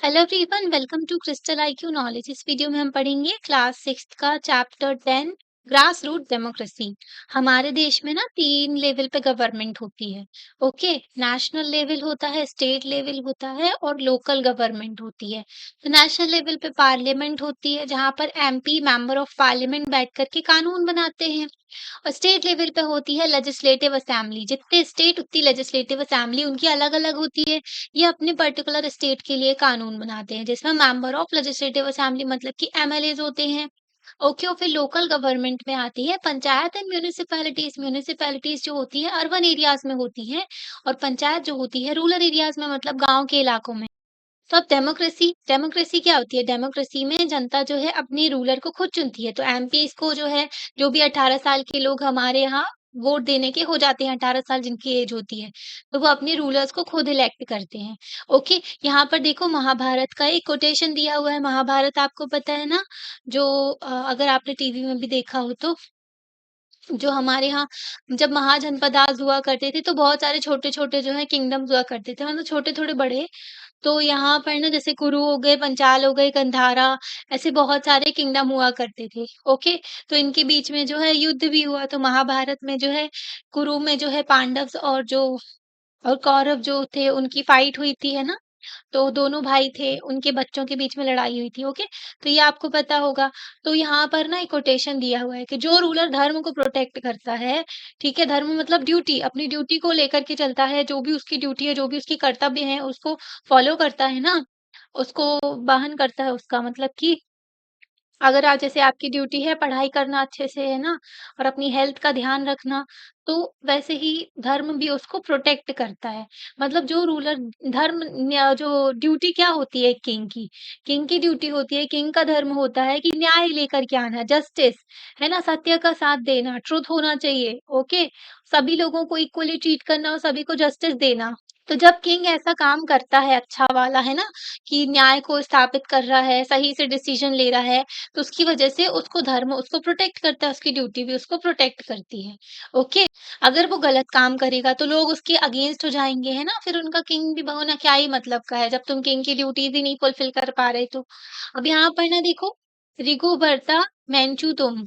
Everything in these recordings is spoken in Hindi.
Hello everyone, welcome to crystal IQ knowledge. इस वीडियो में हम पढ़ेंगे क्लास 6 का चैप्टर 10 ग्रास रूट डेमोक्रेसी। हमारे देश में ना 3 लेवल पे गवर्नमेंट होती है। ओके, नेशनल लेवल होता है, स्टेट लेवल होता है और लोकल गवर्नमेंट होती है। तो नेशनल लेवल पे पार्लियामेंट होती है, जहाँ पर एमपी मेंबर ऑफ पार्लियामेंट बैठ करके कानून बनाते हैं। और स्टेट लेवल पे होती है लेजिस्लेटिव असेंबली। जितने स्टेट उतनी लेजिस्लेटिव असेंबली उनकी अलग-अलग होती है। ये अपने पर्टिकुलर स्टेट के लिए कानून बनाते हैं, जिसमें मेंबर ऑफ लेजिस्लेटिव असेंबली मतलब कि एमएलएज होते हैं। ओके, और फिर लोकल गवर्नमेंट में आती है पंचायत एंड म्यूनिसिपैलिटीज। म्यूनिसिपैलिटीज जो होती है अर्बन एरियाज में होती है, और पंचायत जो होती है रूरल एरियाज में, मतलब गाँव के इलाकों में। तो अब डेमोक्रेसी डेमोक्रेसी क्या होती है? डेमोक्रेसी में जनता जो है अपनी रूलर को खुद चुनती है। तो एमपीज़ को जो है, जो भी 18 साल के लोग हमारे यहाँ वोट देने के हो जाते हैं, 18 साल जिनकी एज होती है, तो वो अपने रूलर्स को खुद इलेक्ट करते हैं। ओके, यहाँ पर देखो महाभारत का एक कोटेशन दिया हुआ है। महाभारत आपको पता है ना? जो अगर आपने टीवी में भी देखा हो तो, जो हमारे यहाँ जब महाजनपदास हुआ करते थे, तो बहुत सारे छोटे-छोटे जो है किंगडम्स हुआ करते थे, मतलब छोटे थोड़े बड़े। तो यहाँ पर ना जैसे कुरु हो गए, पंचाल हो गए, गंधारा, ऐसे बहुत सारे किंगडम हुआ करते थे। ओके, तो इनके बीच में जो है युद्ध भी हुआ। तो महाभारत में जो है कुरु में जो है पांडव्स और कौरव जो थे उनकी फाइट हुई थी, है ना? तो दोनों भाई थे, उनके बच्चों के बीच में लड़ाई हुई थी। ओके, तो ये आपको पता होगा। तो यहाँ पर ना एक कोटेशन दिया हुआ है कि जो रूलर धर्म को प्रोटेक्ट करता है, ठीक है? धर्म मतलब ड्यूटी, अपनी ड्यूटी को लेकर के चलता है, जो भी उसकी ड्यूटी है, जो भी उसके कर्तव्य हैं, उसको फॉलो करता है ना, उसको वहन करता है, उसका मतलब कि अगर आज जैसे आपकी ड्यूटी है पढ़ाई करना अच्छे से, है ना? और अपनी हेल्थ का ध्यान रखना, तो वैसे ही धर्म भी उसको प्रोटेक्ट करता है। मतलब जो रूलर धर्म जो ड्यूटी क्या होती है किंग की? किंग की ड्यूटी होती है, किंग का धर्म होता है कि न्याय लेकर के आना, जस्टिस, है ना? सत्य का साथ देना, ट्रुथ होना चाहिए, ओके? सभी लोगों को इक्वली ट्रीट करना और सभी को जस्टिस देना। तो जब किंग ऐसा काम करता है अच्छा वाला, है ना? कि न्याय को स्थापित कर रहा है, सही से डिसीजन ले रहा है, तो उसकी वजह से उसको धर्म उसको प्रोटेक्ट करता है, उसकी ड्यूटी भी उसको प्रोटेक्ट करती है। ओके? अगर वो गलत काम करेगा तो लोग उसके अगेंस्ट हो जाएँगे, है ना? फिर उनका किंग भी होना क्या ही मतलब का है, जब तुम किंग की ड्यूटीज़ ही नहीं फुलफिल कर पा रहे तो। अब यहाँ पर ना देखो, रिगोबर्ता मेंचूतुम,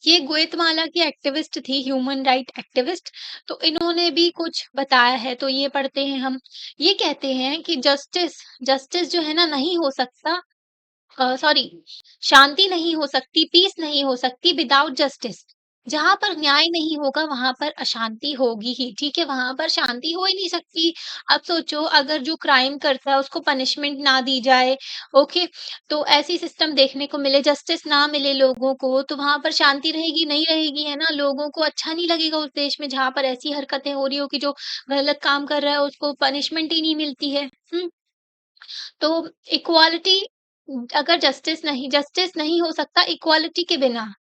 ये ग्वाटेमाला की एक्टिविस्ट थी, ह्यूमन राइट एक्टिविस्ट। तो इन्होंने भी कुछ बताया है, तो ये पढ़ते हैं हम। ये कहते हैं कि जस्टिस जस्टिस जो है ना नहीं हो सकता, सॉरी, शांति नहीं हो सकती, पीस नहीं हो सकती विदाउट जस्टिस। जहाँ पर न्याय नहीं होगा वहाँ पर अशांति होगी ही, ठीक है? वहाँ पर शांति हो ही नहीं सकती। अब सोचो अगर जो क्राइम करता है उसको पनिशमेंट ना दी जाए, ओके? तो ऐसी सिस्टम देखने को मिले, जस्टिस ना मिले लोगों को, तो वहाँ पर शांति रहेगी, नहीं रहेगी, है ना? लोगों को अच्छा नहीं लगेगा उस देश में जहाँ पर ऐसी हरकतें हो रही हो कि जो गलत काम कर रहा है उसको पनिशमेंट ही नहीं मिलती है। हुँ? तो इक्वालिटी, अगर जस्टिस नहीं हो सकता इक्वालिटी के बिना।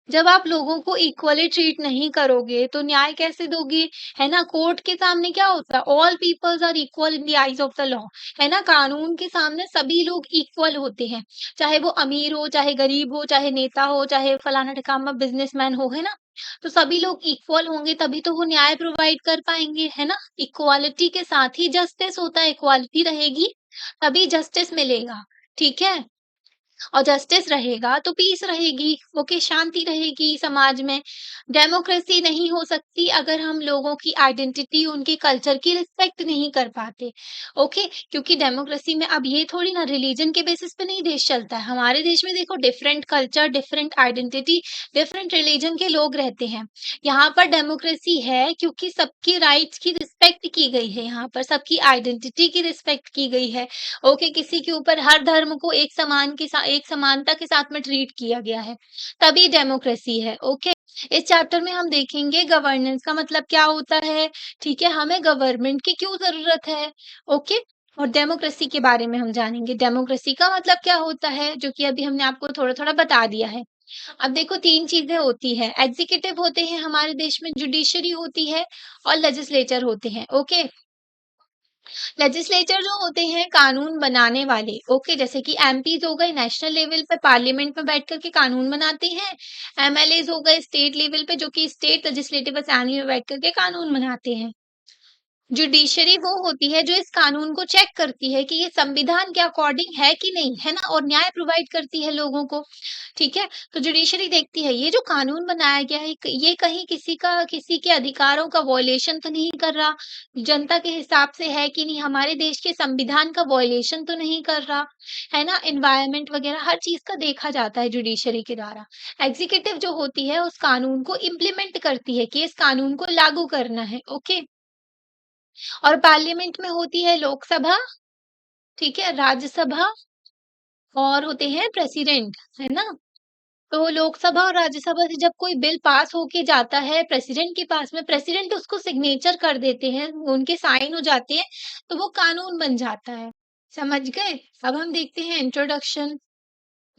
जब आप लोगों को इक्वली ट्रीट नहीं करोगे, तो न्याय कैसे दोगे? है ना? कोर्ट के सामने क्या होता है? All peoples are equal in the eyes of the law, है ना? कानून के सामने सभी लोग इक्वल होते हैं, चाहे वो अमीर हो, चाहे गरीब हो, चाहे नेता हो, चाहे फलाना-ढिकामा बिज़नेसमैन हो, है ना? तो सभी लोग इक्वल होंगे तभी तो वो न्याय प्रोवाइड कर पाएँगे, है ना? इक्वालिटी के साथ ही जस्टिस होता है, इक्वालिटी रहेगी तभी जस्टिस मिलेगा, ठीक है? और जस्टिस रहेगा तो पीस रहेगी, ओके, शांति रहेगी समाज में। डेमोक्रेसी नहीं हो सकती अगर हम लोगों की आइडेंटिटी, उनके कल्चर की रिस्पेक्ट नहीं कर पाते, ओके? क्योंकि डेमोक्रेसी में अब ये थोड़ी ना रिलीजन के बेसिस पे नहीं देश चलता है। हमारे देश में देखो different culture, different identity, different religion के लोग रहते हैं। यहाँ पर डेमोक्रेसी है क्योंकि सबकी राइट्स की रिस्पेक्ट की गई है, यहाँ पर सबकी आइडेंटिटी की रिस्पेक्ट की गई है। ओके, किसी के ऊपर हर धर्म को एक समानता के साथ में ट्रीट किया गया है, तभी डेमोक्रेसी है। ओके, इस चैप्टर में हम देखेंगे गवर्नेंस का मतलब क्या होता है, ठीक है? हमें गवर्नमेंट की क्यों ज़रूरत है, ओके? और डेमोक्रेसी के बारे में हम जानेंगे, डेमोक्रेसी का मतलब क्या होता है, जो कि अभी हमने आपको थोड़ा-थोड़ा बता दिया है। अब देखो 3 चीज़ें होती हैं, एग्ज़ीक्यूटिव होते हैं हमारे देश में, जुडिशरी होती है और लेजिस्लेचर होते हैं, ओके? लेजिस्लेचर जो होते हैं कानून बनाने वाले, ओके, जैसे कि एमपीज हो गए नेशनल लेवल पे पार्लियामेंट में बैठ करके कानून बनाते हैं। एमएलएज हो गए स्टेट लेवल पे, जो कि स्टेट लेजिस्लेटिव असेंबली में बैठ करके कानून बनाते हैं। जुडिशरी वो होती है जो इस कानून को चेक करती है कि ये संविधान के अकॉर्डिंग है कि नहीं, है ना? और न्याय प्रोवाइड करती है लोगों को, ठीक है? तो जुडिशरी देखती है ये जो कानून बनाया गया है ये कहीं किसी के अधिकारों का वॉयलेशन तो नहीं कर रहा, जनता के हिसाब से है कि नहीं, हमारे देश के संविधान का वॉयलेशन तो नहीं कर रहा, है ना? एनवायरनमेंट वगैरह हर चीज़ का देखा जाता है जुडिशरी के द्वारा। एग्ज़ीक्यूटिव जो होती है उस कानून को इम्प्लीमेंट करती है कि इस कानून को लागू करना है, ओके? और पार्लियामेंट में होती है लोकसभा, ठीक है, राज्यसभा और होते हैं प्रेसिडेंट, है ना? तो लोकसभा और राज्यसभा से जब कोई बिल पास होके जाता है प्रेसिडेंट के पास में, प्रेसिडेंट उसको सिग्नेचर कर देते हैं, उनके साइन हो जाते हैं, तो वो कानून बन जाता है। समझ गए? अब हम देखते हैं इंट्रोडक्शन।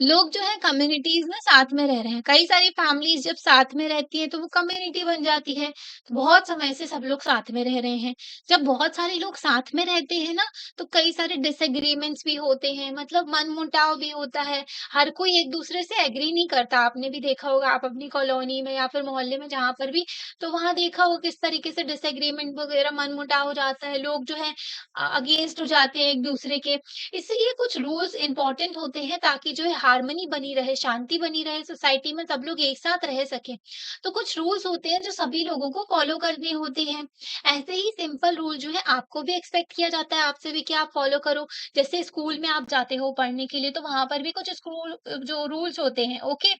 लोग जो है कम्युनिटीज में साथ में रह रहे हैं। कई सारी फैमिलीज जब साथ में रहती है तो वो कम्युनिटी बन जाती है। तो बहुत समय से सब लोग साथ में रह रहे हैं। जब बहुत सारे लोग साथ में रहते हैं ना तो कई सारे डिसएग्रीमेंट्स भी होते हैं, मतलब मनमुटाव भी होता है। हर कोई एक दूसरे से एग्री नहीं करता। आपने भी देखा होगा, आप अपनी कॉलोनी में या फिर मोहल्ले में जहां पर भी, तो वहां देखा होगा किस तरीके से डिसएग्रीमेंट वगैरह मनमुटाव हो जाता है। लोग जो है अगेंस्ट हो जाते हैं एक दूसरे के। इसलिए कुछ रूल्स इम्पोर्टेंट होते हैं ताकि जो है हार्मनी बनी रहे, शांति बनी रहे सोसाइटी में, सब लोग एक साथ रह सकें। तो कुछ रूल्स होते हैं जो सभी लोगों को फॉलो करने होते हैं। ऐसे ही सिंपल रूल जो है आपको भी एक्सपेक्ट किया जाता है आपसे भी कि आप फॉलो करो। जैसे स्कूल में आप जाते हो पढ़ने के लिए तो वहां पर भी कुछ स्कूल जो रूल्स होते हैं, ओके,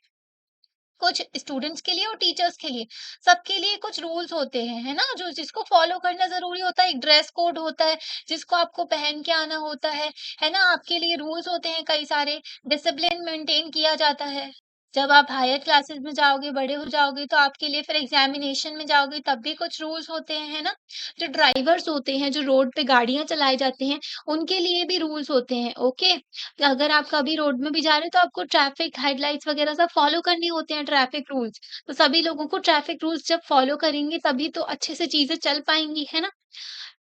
कुछ स्टूडेंट्स के लिए और टीचर्स के लिए, सबके लिए कुछ रूल्स होते हैं, है ना? जो जिसको फॉलो करना ज़रूरी होता है, एक ड्रेस कोड होता है, जिसको आपको पहन के आना होता है ना? आपके लिए रूल्स होते हैं कई सारे, डिसिप्लिन मेंटेन किया जाता है। जब आप हायर क्लासेस में जाओगे, बड़े हो जाओगे तो आपके लिए फिर एग्ज़ामिनेशन में जाओगे तब भी कुछ रूल्स होते हैं, है ना? जो ड्राइवर्स होते हैं, जो रोड पे गाड़ियाँ चलाए जाते हैं, उनके लिए भी रूल्स होते हैं, ओके? तो अगर आप कभी रोड में भी जा रहे हो तो आपको ट्रैफिक हेडलाइट्स वगैरह सब फॉलो करने होते हैं, ट्रैफिक रूल्स। तो सभी लोगों को ट्रैफिक रूल्स जब फॉलो करेंगे तभी तो अच्छे से चीज़ें चल पाएँगी, है ना?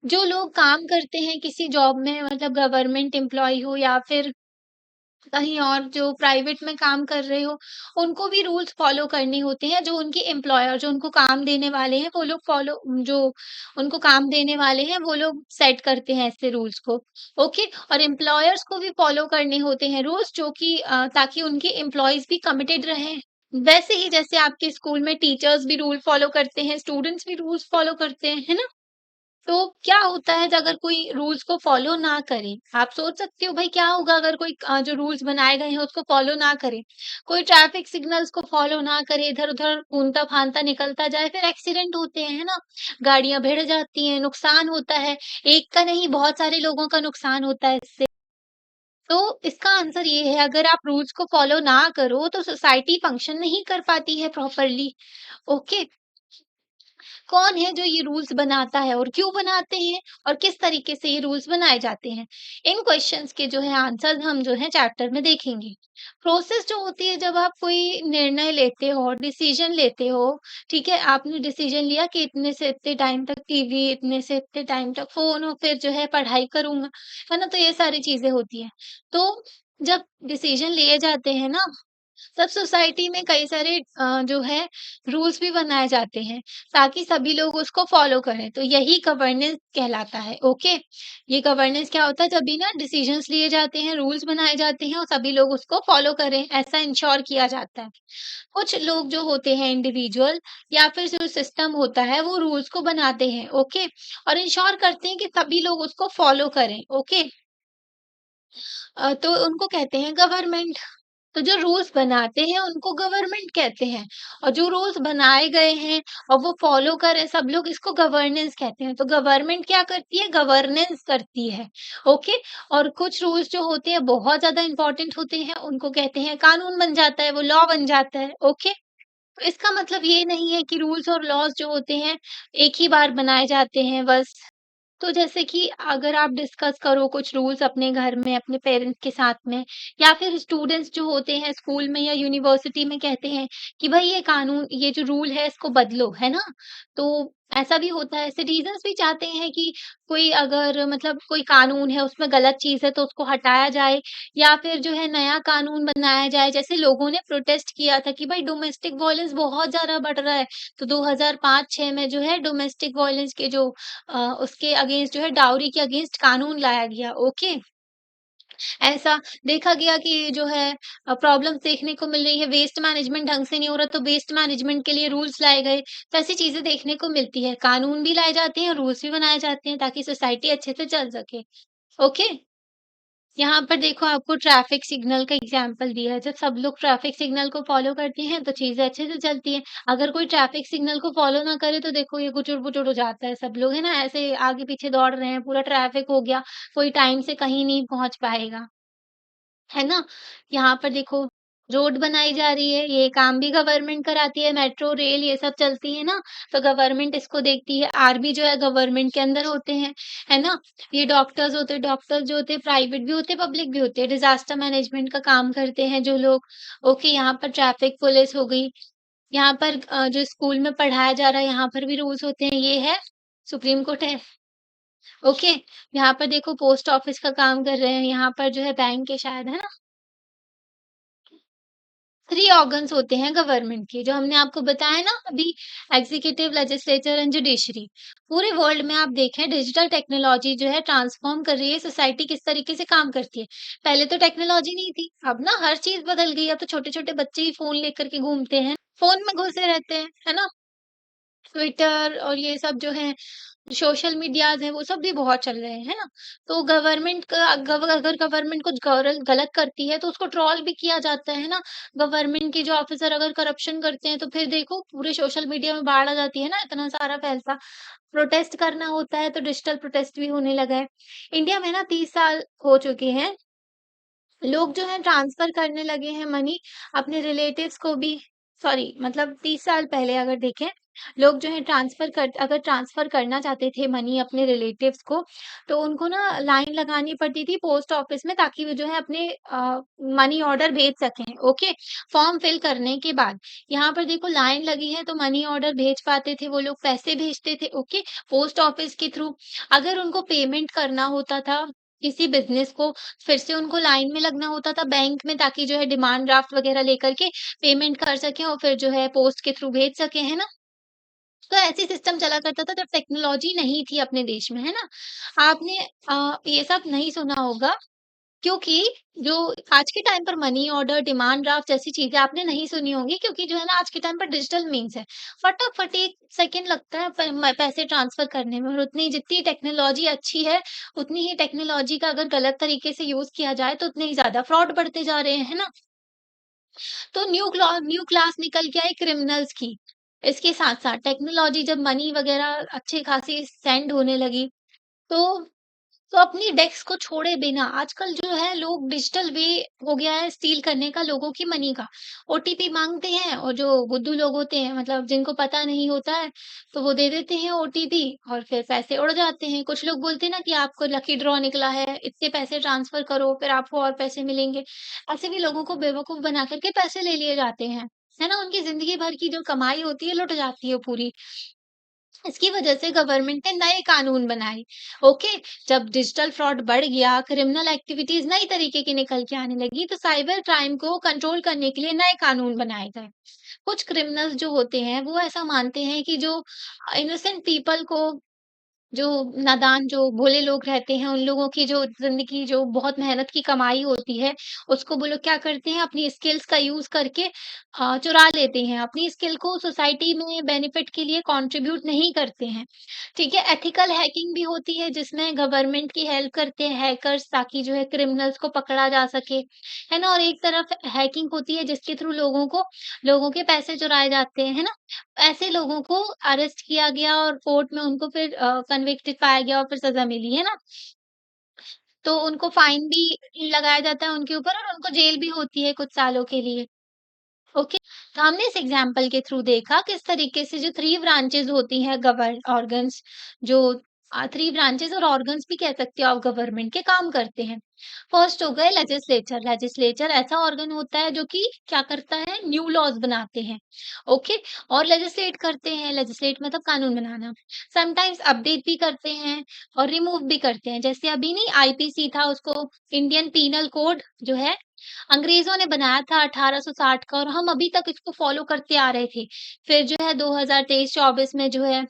जो लोग काम करते हैं किसी जॉब में, मतलब गवर्नमेंट एम्प्लॉयी हो या फिर कहीं और जो प्राइवेट में काम कर रहे हो, उनको भी रूल्स फॉलो करने होते हैं, जो उनके एम्प्लॉयर जो उनको काम देने वाले हैं, वो लोग जो उनको काम देने वाले हैं, वो लोग सेट करते हैं ऐसे रूल्स को, ओके? और एम्प्लॉयर्स को भी फॉलो करने होते हैं रूल्स जो कि ताकि उनके एम्प्लॉइज़ भी कमिटेड रहें। वैसे ही जैसे आपके स्कूल में टीचर्स भी रूल फॉलो करते हैं, स्टूडेंट्स भी रूल्स फॉलो करते हैं, है ना? तो क्या होता है अगर कोई रूल्स को फॉलो ना करे? आप सोच सकते हो भाई क्या होगा अगर कोई जो रूल्स बनाए गए हैं उसको फॉलो ना करे? कोई ट्रैफिक सिग्नल्स को फॉलो ना करे, इधर-उधर घूमता-फांता निकलता जाए, फिर एक्सीडेंट होते हैं, है ना? गाड़ियाँ भिड़ जाती हैं, नुकसान होता है। एक का नहीं बहुत सारे लोगों का नुकसान होता है इससे। तो इसका आंसर ये है अगर आप रूल्स को फॉलो ना करो तो सोसाइटी फंक्शन नहीं कर पाती है प्रॉपर्ली। ओके? कौन है जो ये रूल्स बनाता है और क्यों बनाते हैं और किस तरीके से ये रूल्स बनाए जाते हैं? इन क्वेश्चंस के जो है आंसर हम जो है चैप्टर में देखेंगे। प्रोसेस जो होती है जब आप कोई निर्णय लेते हो, डिसीजन लेते हो, ठीक है? आपने डिसीजन लिया कि इतने से इतने टाइम तक टीवी, इतने से इतने टाइम तक फ़ोन और फिर जो है पढ़ाई करूँगा, है ना? तो ये सारी चीज़ें होती हैं। तो जब डिसीजन लिए जाते हैं ना सब सोसाइटी में कई सारे जो है रूल्स भी बनाए जाते हैं ताकि सभी लोग उसको फॉलो करें तो यही गवर्नेंस कहलाता है ओके। ये गवर्नेंस क्या होता है जब भी ना डिसीजंस लिए जाते हैं रूल्स बनाए जाते हैं और सभी लोग उसको फॉलो करें ऐसा इंश्योर किया जाता है। कुछ लोग जो होते हैं इंडिविजुअल या फिर जो सिस्टम होता है वो रूल्स को बनाते हैं ओके और इंश्योर करते हैं कि सभी लोग उसको फॉलो करें ओके। तो उनको कहते हैं गवर्नमेंट। तो जो रूल्स बनाते हैं उनको गवर्नमेंट कहते हैं और जो रूल्स बनाए गए हैं और वो फॉलो करें सब लोग इसको गवर्नेंस कहते हैं। तो गवर्नमेंट क्या करती है? गवर्नेंस करती है, ओके? और कुछ रूल्स जो होते हैं बहुत ज़्यादा इम्पोर्टेंट होते हैं उनको कहते हैं कानून बन जाता है, वो लॉ बन जाता है, ओके? तो इसका मतलब ये नहीं है कि रूल्स और लॉज़ जो होते हैं एक ही बार बनाए जाते हैं बस। तो जैसे कि अगर आप डिस्कस करो कुछ रूल्स अपने घर में, अपने पेरेंट्स के साथ में या फिर स्टूडेंट्स जो होते हैं स्कूल में या यूनिवर्सिटी में कहते हैं कि भई ये कानून ये जो रूल है इसको बदलो, है ना? तो ऐसा भी होता है, सिटीज़न्स भी चाहते हैं कि कोई अगर मतलब कोई कानून है उसमें गलत चीज़ है तो उसको हटाया जाए या फिर जो है नया कानून बनाया जाए। जैसे लोगों ने प्रोटेस्ट किया था कि भाई डोमेस्टिक वायलेंस बहुत ज़्यादा बढ़ रहा है, तो 2005-6 में जो है डोमेस्टिक वायलेंस के जो उसके अगेंस्ट जो है डाउरी के अगेंस्ट कानून लाया गया, ओके। ऐसा देखा गया कि जो है प्रॉब्लम्स देखने को मिल रही है, वेस्ट मैनेजमेंट ढंग से नहीं हो रहा तो वेस्ट मैनेजमेंट के लिए रूल्स लाए गए। तो ऐसी चीज़ें देखने को मिलती है, कानून भी लाए जाते हैं, रूल्स भी बनाए जाते हैं ताकि सोसाइटी अच्छे से चल सके। ओके? यहाँ पर देखो आपको ट्रैफिक सिग्नल का एग्ज़ाम्पल दिया है, जब सब लोग ट्रैफिक सिग्नल को फ़ॉलो करते हैं तो चीज़ें अच्छे से चलती हैं। अगर कोई ट्रैफिक सिग्नल को फ़ॉलो ना करे तो देखो ये गुचुड़-पुचुड़ हो जाता है सब लोग, है ना? ऐसे आगे-पीछे दौड़ रहे हैं, पूरा ट्रैफिक हो गया, कोई टाइम से कहीं नहीं पहुँच पाएगा। है ना? यहाँ पर देखो रोड बनाई जा रही है, ये काम भी गवर्नमेंट कराती है, मेट्रो, रेल ये सब चलती है ना, तो गवर्नमेंट इसको देखती है। आर्मी जो है गवर्नमेंट के अंदर होते हैं, है ना? ये डॉक्टर्स होते हैं, डॉक्टर्स जो होते हैं प्राइवेट भी होते हैं, पब्लिक भी होते हैं। डिज़ास्टर मैनेजमेंट का काम करते हैं जो लोग। ओके, यहाँ पर ट्रैफिक पुलिस हो गई। यहाँ पर जो स्कूल में पढ़ाया जा रहा है, यहाँ पर भी रूल्स होते हैं। ये है सुप्रीम कोर्ट है। ओके, यहाँ पर देखो पोस्ट ऑफिस का काम कर रहे हैं, यहाँ पर जो है बैंक है शायद, है ना? 3 ऑर्गन्स होते हैं गवर्नमेंट के, जो हमने आपको बताया ना अभी एग्जीक्यूटिव, लेजिस्लेचर एंड जुडिशरी। पूरे वर्ल्ड में आप देखें डिजिटल टेक्नोलॉजी जो है ट्रांसफॉर्म कर रही है सोसाइटी किस तरीके से काम करती है। पहले तो टेक्नोलॉजी नहीं थी, अब ना हर चीज़ बदल गई है, अब तो छोटे-छोटे बच्चे ही फ़ोन लेकर के घूमते हैं, फ़ोन में घुसे रहते हैं, है ना? ट्विटर और ये सब जो है सोशल मीडियाज़ हैं, वो सब भी बहुत चल रहे हैं, है ना? तो गवर्नमेंट का अगर गवर्नमेंट कुछ गलत करती है, तो उसको ट्रोल भी किया जाता है ना? गवर्नमेंट के जो ऑफ़िसर अगर करप्शन करते हैं, तो फिर देखो पूरे सोशल मीडिया में बाढ़ आ जाती है ना, इतना सारा पैसा। प्रोटेस्ट करना होता है, तो डिजिटल प्रोटेस्ट भी होने लगा है। इंडिया में ना 30 साल हो चुके हैं लोग जो हैं ट्रांसफ़र करने लगे हैं मनी अपने रिलेटिव्स को भी सॉरी मतलब 30 साल पहले अगर देखें, लोग जो है ट्रांसफ़र करना चाहते थे मनी अपने रिलेटिव्स को, तो उनको ना लाइन लगानी पड़ती थी पोस्ट ऑफ़िस में ताकि वो जो है अपने मनी ऑर्डर भेज सकें, ओके? फ़ॉर्म फिल करने के बाद। यहाँ पर देखो लाइन लगी है तो मनी ऑर्डर भेज पाते थे, वो लोग पैसे भेजते थे, ओके? पोस्ट ऑफ़िस के थ्रू। अगर उनको पेमेंट करना होता था किसी बिज़नेस को फिर से उनको लाइन में लगना होता था बैंक में ताकि जो है डिमांड ड्राफ्ट वग़ैरह लेकर के पेमेंट कर सकें और फिर जो है पोस्ट के थ्रू भेज सकें, है ना? तो ऐसे सिस्टम चला करता था जब टेक्नोलॉजी नहीं थी अपने देश में, है ना? आपने ये सब नहीं सुना होगा क्योंकि जो आज के टाइम पर मनी ऑर्डर, डिमांड ड्राफ्ट जैसी चीज़ें आपने नहीं सुनी होंगी क्योंकि जो है ना आज के टाइम पर डिजिटल मीन्स है। फटाफट 1 सेकंड लगता है पैसे ट्रांसफर करने में और उतनी जितनी टेक्नोलॉजी अच्छी है, उतनी ही टेक्नोलॉजी का अगर गलत तरीके से यूज़ किया जाए तो उतने ही ज़्यादा फ्रॉड बढ़ते जा रहे हैं, है ना? तो न्यू क्लास निकल के आई क्रिमिनल्स की। इसके साथ-साथ टेक्नोलॉजी जब मनी वगैरह अच्छी खासी सेंड होने लगी, तो अपनी डेस्क को छोड़े बिना आजकल जो है लोग डिजिटल वे हो गया है स्टील करने का लोगों की मनी का। ओटीपी माँगते हैं और जो बुद्धू लोग होते हैं मतलब जिनको पता नहीं होता है, तो वो दे देते हैं ओटीपी और फिर पैसे उड़ जाते हैं। कुछ लोग बोलते हैं ना कि आपको लकी ड्रॉ निकला है, इतने पैसे ट्रांसफर करो फिर आपको और पैसे मिलेंगे। ऐसे भी लोगों को बेवकूफ़ बना कर के पैसे ले लिए जाते हैं। है ना? उनकी ज़िंदगी भर की जो कमाई होती है लुट जाती है पूरी। इसकी वजह से गवर्नमेंट ने नए कानून बनाए, ओके? जब डिजिटल फ्रॉड बढ़ गया, क्रिमिनल एक्टिविटीज़ नई तरीके की निकल के आने लगी, तो साइबर क्राइम को कंट्रोल करने के लिए नए कानून बनाए गए। कुछ क्रिमिनल्स जो होते हैं, वो ऐसा मानते हैं कि जो इनोसेंट पीपल को जो नादान जो भोले लोग रहते हैं, उन लोगों की जो ज़िंदगी जो बहुत मेहनत की कमाई होती है, उसको वो लोग क्या करते हैं अपनी स्किल्स का यूज़ करके चुरा लेते हैं। अपनी स्किल को सोसाइटी में बेनिफिट के लिए कंट्रीब्यूट नहीं करते हैं। ठीक है? एथिकल हैकिंग भी होती है जिसमें गवर्नमेंट की हेल्प करते हैं हैकर्स ताकि जो है क्रिमिनल्स को पकड़ा जा सके। है ना? और एक तरफ हैकिंग होती है जिसके थ्रू लोगों के पैसे चुराए जाते हैं। है ना? ऐसे लोगों को अरेस्ट किया गया और कोर्ट में उनको फिर कन्विक्टेड पाया गया और फिर सज़ा मिली, है ना? तो उनको फाइन भी लगाया जाता है उनके ऊपर और उनको जेल भी होती है कुछ सालों के लिए, ओके? तो हमने इस एग्ज़ाम्पल के थ्रू देखा किस तरीके से जो 3 ब्रांचेज़ होती हैं गवर्न ऑर्गन्स जो 3 ब्रांचेस और ऑर्गन्स भी कह सकते हो आप गवर्नमेंट के काम करते हैं। फर्स्ट हो गए लेजिस्लेचर। लेजिस्लेचर ऐसा ऑर्गन होता है जो कि क्या करता है, न्यू लॉज बनाते हैं, ओके। और लेजिस्लेट करते हैं, लेजिस्लेट मतलब कानून बनाना। समटाइम्स अपडेट भी करते हैं और रिमूव भी करते हैं। जैसे अभी नहीं आईपीसी था, उसको इंडियन पीनल कोड जो है अंग्रेजों ने बनाया था 1860 का, और हम अभी तक इसको फॉलो करते आ रहे थे। फिर जो है 2023-24 में जो है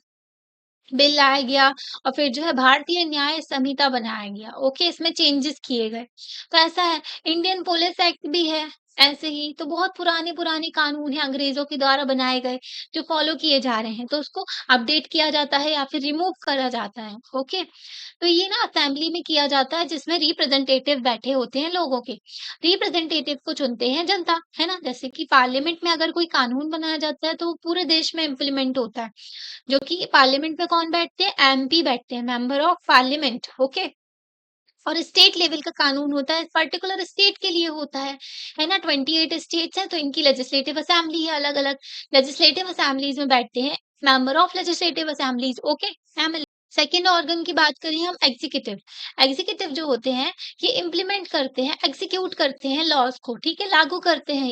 बिल लाया गया, और फिर जो है भारतीय न्याय संहिता बनाया गया। ओके, इसमें चेंजेस किए गए। तो ऐसा है, इंडियन पुलिस एक्ट भी है ऐसे ही। तो बहुत पुराने-पुराने कानून हैं अंग्रेज़ों के द्वारा बनाए गए, जो फॉलो किए जा रहे हैं। तो उसको अपडेट किया जाता है या फिर रिमूव करा जाता है। ओके। तो ये ना असेंबली में किया जाता है, जिसमें रिप्रेजेंटेटिव बैठे होते हैं लोगों के। रिप्रेजेंटेटिव को चुनते हैं जनता, है ना? जैसे कि पार्लियामेंट में अगर कोई कानून बनाया जाता है, तो वो पूरे देश में इम्प्लीमेंट होता है। जो कि पार्लियामेंट में कौन बैठते हैं? एमपी बैठते हैं, मेंबर ऑफ पार्लियामेंट, ओके। और स्टेट लेवल का कानून होता है, पर्टिकुलर स्टेट के लिए होता है ना? 28 स्टेट्स हैं, तो इनकी लेजिस्लेटिव असेंबली है अलग-अलग। लेजिस्लेटिव असेंबलीज में बैठते हैं member of legislative assemblies, okay, ML. Second organ की बात करें हम, एग्जीक्यूटिव। एग्जीक्यूटिव जो होते हैं, ये इम्प्लीमेंट करते हैं, एग्जीक्यूट करते हैं लॉज को, ठीक है? लागू करते हैं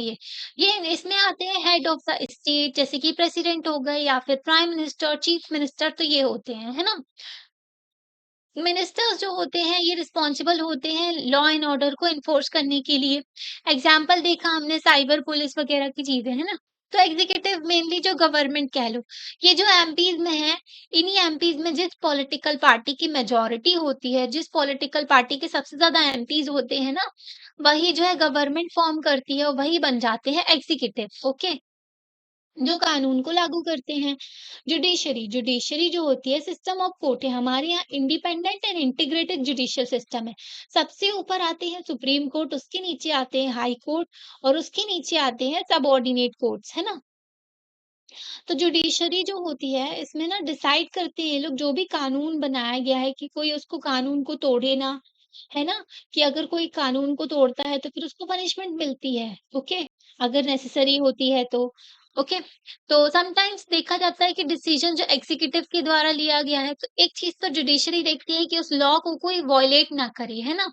ये इसमें आते हैं हेड ऑफ द स्टेट, जैसे कि प्रेसिडेंट हो गए या फिर प्राइम मिनिस्टर, चीफ मिनिस्टर, तो ये होते हैं, है ना? मिनिस्टर्स जो होते हैं, ये रिस्पॉन्सिबल होते हैं लॉ एंड ऑर्डर को एनफोर्स करने के लिए। एग्जाम्पल देखा हमने साइबर पुलिस वगैरह की चीजें, है ना? तो एग्जीक्यूटिव मेनली जो गवर्नमेंट कह लो, ये जो एमपीज में है, इन्हीं एमपीज में जिस पॉलिटिकल पार्टी की मेजोरिटी होती है, जिस पॉलिटिकल पार्टी के सबसे ज्यादा एमपीज होते हैं ना, वही जो है गवर्नमेंट फॉर्म करती है और वही बन जाते हैं एग्जीक्यूटिव, ओके। जो कानून को लागू करते हैं। जुडिशरी, जुडिशरी जो होती है सिस्टम ऑफ कोर्ट है, हमारे यहाँ independent and integrated judicial system है। सबसे ऊपर आते हैं सुप्रीम कोर्ट, उसके नीचे आते हैं हाई कोर्ट, और उसके नीचे आते हैं सबऑर्डिनेट कोर्ट्स, है ना? तो जुडिशरी जो होती है, इसमें ना डिसाइड करते हैं ये लोग, जो भी कानून बनाया गया है कि कोई उसको कानून को तोड़े ना, है ना? कि अगर कोई कानून को तोड़ता है तो फिर उसको पनिशमेंट मिलती है, ओके? अगर नेसेसरी होती है तो, ओके? तो समटाइम्स देखा जाता है कि डिसीजन जो एग्जीक्यूटिव के द्वारा लिया गया है, तो एक चीज़ तो जुडिशरी देखती है कि उस लॉ को कोई वायलेट ना करे, है ना?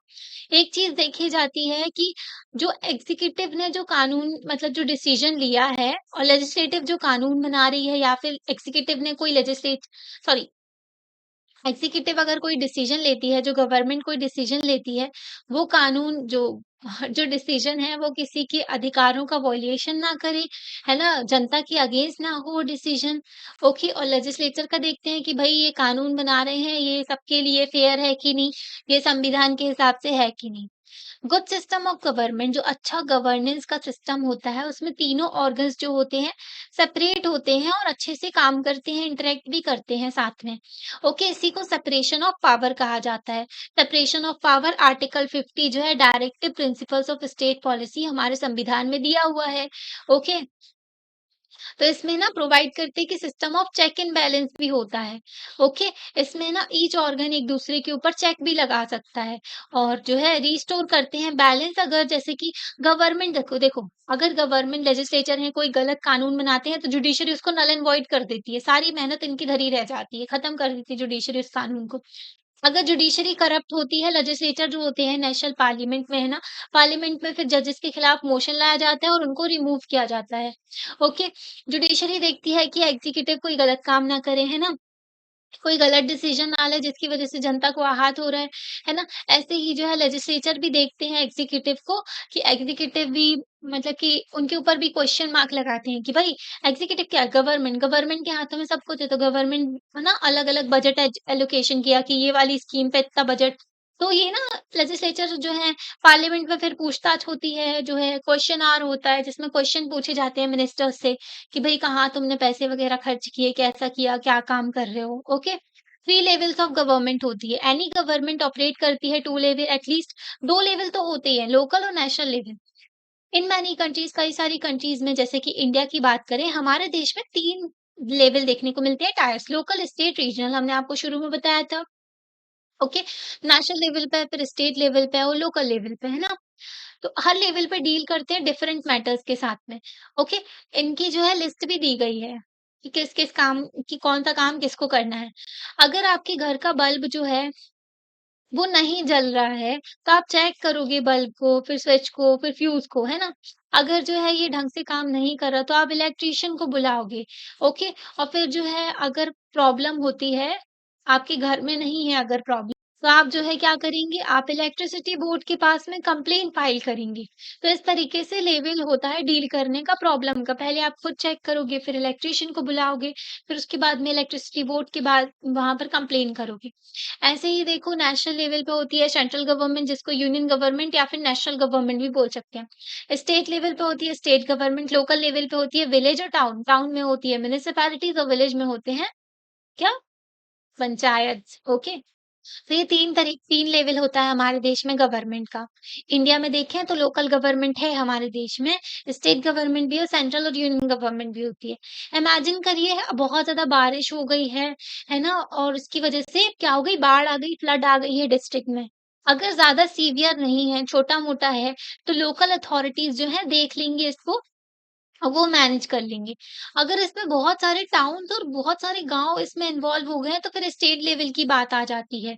एक चीज़ देखी जाती है कि जो एग्जीक्यूटिव ने जो कानून मतलब जो डिसीजन लिया है, और लेजिस्लेटिव जो कानून बना रही है, या फिर एग्जीक्यूटिव ने कोई लेजिस्लेट सॉरी एग्जीक्यूटिव अगर कोई डिसीजन लेती है, जो गवर्नमेंट कोई डिसीजन लेती है, वो कानून जो जो डिसीजन है वो किसी के अधिकारों का वॉयलेशन ना करे, है ना? जनता के अगेंस्ट ना हो वो डिसीजन, ओके। और लेजिस्लेचर का देखते हैं कि भई ये कानून बना रहे हैं, ये सबके लिए फेयर है कि नहीं, ये संविधान के हिसाब से है कि नहीं। गुड सिस्टम ऑफ गवर्नमेंट, जो अच्छा गवर्नेंस का सिस्टम होता है, उसमें तीनों ऑर्गन्स जो होते हैं सेपरेट होते हैं और अच्छे से काम करते हैं, इंटरेक्ट भी करते हैं साथ में, ओके। इसी को सेपरेशन ऑफ पावर कहा जाता है। सेपरेशन ऑफ पावर आर्टिकल 50 जो है directive principles of state policy हमारे संविधान में दिया हुआ है, ओके। तो इसमें ना प्रोवाइड करते हैं कि system of check and balance भी होता है, ओके। इसमें ना ईच ऑर्गन एक दूसरे के ऊपर चेक भी लगा सकता है, और जो है रिस्टोर करते हैं बैलेंस। अगर जैसे कि गवर्नमेंट देखो देखो अगर गवर्नमेंट लेजिस्लेचर है कोई गलत कानून बनाते हैं, तो जुडिशरी उसको नल एंड वॉइड कर देती है, सारी मेहनत इनकी धरी रह जाती है, खत्म कर देती है जुडिशरी उस कानून को। अगर जुडिशरी करप्ट होती है, लेजिस्लेचर जो होते हैं नेशनल पार्लियामेंट में, है ना? पार्लियामेंट में फिर जजेस के खिलाफ मोशन लाया जाता है और उनको रिमूव किया जाता है। ओके, जुडिशरी देखती है कि एग्जीक्यूटिव कोई गलत काम ना करे, है ना? कोई गलत डिसीजन ना ले जिसकी वजह से जनता को आहत हो रहा है ना? ऐसे ही जो है लेजिस्लेचर भी देखते हैं एग्जीक्यूटिव को, कि एग्जीक्यूटिव भी मतलब कि उनके ऊपर भी क्वेश्चन मार्क लगाते हैं कि भाई एग्जीक्यूटिव क्या है? गवर्नमेंट, गवर्नमेंट के हाथों में सब कुछ है, तो गवर्नमेंट है ना अलग-अलग बजट एलोकेशन किया कि ये वाली स्कीम पे इतना बजट। तो ये ना लेजिस्लेचर जो है पार्लियामेंट में फिर पूछताछ होती है, जो है क्वेश्चन आवर होता है जिसमें क्वेश्चन पूछे जाते हैं मिनिस्टर्स से कि भई कहाँ तुमने पैसे वगैरह खर्च किए, कैसा किया, क्या काम कर रहे हो? ओके। 3 लेवल्स ऑफ गवर्नमेंट होती है। एनी गवर्नमेंट ऑपरेट करती है 2 लेवल एटलीस्ट 2 लेवल तो होते ही हैं, लोकल और national level. In many countries कई सारी कंट्रीज़ में जैसे कि इंडिया की बात करें, हमारे देश में 3 लेवल देखने को मिलते हैं टायर्स, लोकल, स्टेट, रीजनल हमने आपको शुरू में बताया था। ओके, नेशनल लेवल पे, फिर स्टेट लेवल पे और लोकल लेवल पे, है ना? तो हर लेवल पे डील करते हैं डिफरेंट मैटर्स के साथ में। ओके, इनकी जो है लिस्ट भी दी गई है। कि किस-किस काम कि कौन-सा काम किसको करना है। अगर आपके घर का बल्ब जो है वो नहीं जल रहा है, तो आप चेक करोगे बल्ब को, फिर स्विच को, फिर फ्यूज़ को, है ना? अगर जो है ये ढंग से काम नहीं कर रहा, तो आप इलेक्ट्रीशियन को बुलाओगे, ओके? और फिर जो है अगर प्रॉब्लम होती है, आपके घर में नहीं है अगर प्रॉब्लम, तो आप जो है क्या करेंगे, आप इलेक्ट्रिसिटी बोर्ड के पास में कंप्लेंट फाइल करेंगे। तो इस तरीके से लेवल होता है डील करने का प्रॉब्लम का। पहले आप खुद चेक करोगे, फिर इलेक्ट्रीशियन को बुलाओगे, फिर उसके बाद में इलेक्ट्रिसिटी बोर्ड के बाद वहाँ पर कंप्लेन करोगे। ऐसे ही देखो नेशनल लेवल पे होती है सेंट्रल गवर्नमेंट जिसको यूनियन गवर्नमेंट या फिर नेशनल गवर्नमेंट भी बोल सकते हैं। स्टेट लेवल पे होती है स्टेट गवर्नमेंट, लोकल लेवल पे होती है विलेज और टाउन, टाउन में होती है म्युनिसिपैलिटीज़ और विलेज में होते हैं क्या? पंचायत, ओके। तो ये 3 लेवल होता है हमारे देश में गवर्नमेंट का। इंडिया में देखें तो लोकल गवर्नमेंट है हमारे देश में, स्टेट गवर्नमेंट भी है, सेंट्रल और यूनियन गवर्नमेंट भी होती है। इमेजिन करिए बहुत ज़्यादा बारिश हो गई है ना? और उसकी वजह से क्या हो गई बाढ़ आ गई, फ्लड आ गई है डिस्ट्रिक्ट में। अगर ज़्यादा सीवियर नहीं है, छोटा-मोटा है, तो लोकल अथॉरिटीज़ जो है देख लेंगी इसको वो मैनेज कर लेंगे। अगर इसमें बहुत सारे टाउन्स और बहुत सारे गाँव इसमें इन्वॉल्व हो गए हैं, तो फिर स्टेट लेवल की बात आ जाती है,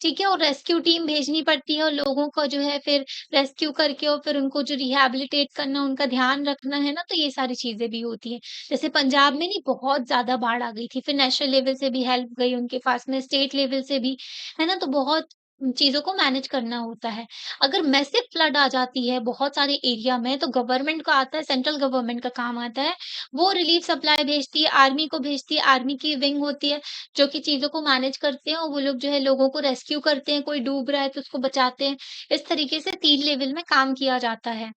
ठीक है? और रेस्क्यू टीम भेजनी पड़ती है और लोगों को जो है फिर रेस्क्यू करके और फिर उनको जो रिहैबिलिटेट करना, उनका ध्यान रखना है ना, तो ये सारी चीज़ें भी होती हैं। जैसे पंजाब में नहीं बहुत ज़्यादा बाढ़ आ गई थी, फिर नेशनल लेवल से भी हेल्प गई उनके पास में, स्टेट लेवल से भी, है ना? तो बहुत चीज़ों को मैनेज करना होता है। अगर मैसिव फ्लड आ जाती है बहुत सारे एरिया में तो गवर्नमेंट का आता है सेंट्रल गवर्नमेंट का काम आता है, वो रिलीफ सप्लाई भेजती है, आर्मी को भेजती है, आर्मी की विंग होती है, जो कि चीज़ों को मैनेज करते हैं और वो लोग जो है लोगों को रेस्क्यू करते हैं, कोई डूब रहा है तो उसको बचाते हैं। इस तरीके से 3 लेवल में काम किया जाता है।